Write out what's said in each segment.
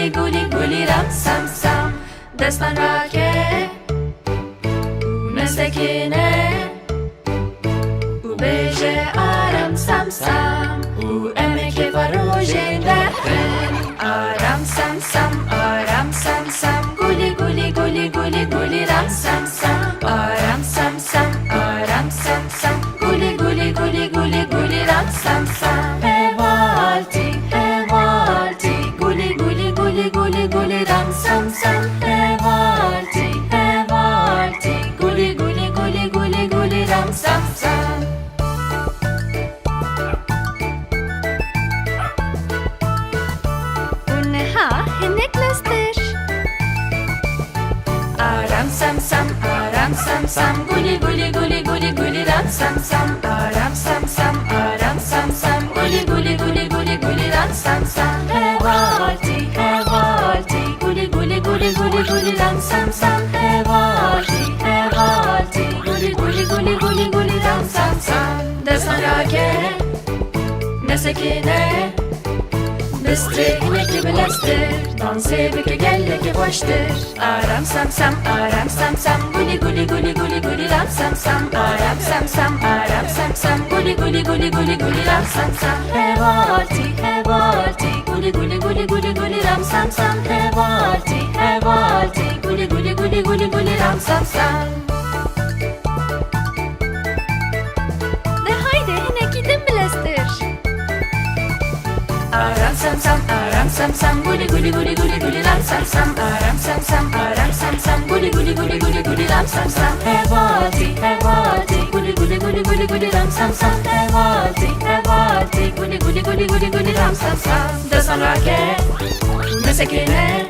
guli guli guli ram sam sam. Destan rake, mestekine, u beje aram sam sam, u emeke varojen derken. Aram sam sam, guli guli guli guli guli ram sam sam. Aram sam sam, guli guli guli guli guli ram sam sam. Hevalti, guli guli guli guli guli ram sam sam. Hevalti, guli guli guli guli guli ram sam sam. Unneha hineklastir. Aram sam sam, guli guli guli guli guli ram sam sam. Aram sam sam, guli guli guli guli guli ram sam sam. Hevalti, guli guli guli guli guli ram sam sam. Hevalti, guli guli guli guli guli ram sam sam. Destan rake, mesekine, bistri inekli bilestir. Danse bike gelleki boştur. Aram sam sam, guli guli guli guli guli ram sam sam. Aram sam sam, guli guli guli guli guli ram sam sam. Hevalti, guli guli guli guli guli ram sam sam. Hevalti, guli guli guli guli guli ram sam sam. De haydi hinekidin bilestir. Aram sam sam, guli guli guli guli guli ram sam sam. Aram sam sam, guli guli guli guli guli ram sam sam. Hevalti, guli guli guli guli guli ram sam sam. Hevalti, guli guli guli guli guli ram sam sam. Destan rake, mesekine,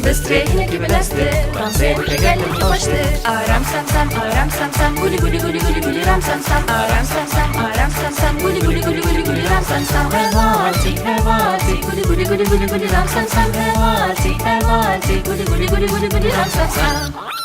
bistri inekli bilestir. Danse bike gelleki boştur. Aram sam sam, guli guli guli guli guli ram sam sam. Aram sam sam, guli guli guli guli guli ram sam sam. Hevalti, guli guli guli guli guli ram sam sam. Hevalti, guli guli guli guli guli ram sam sam.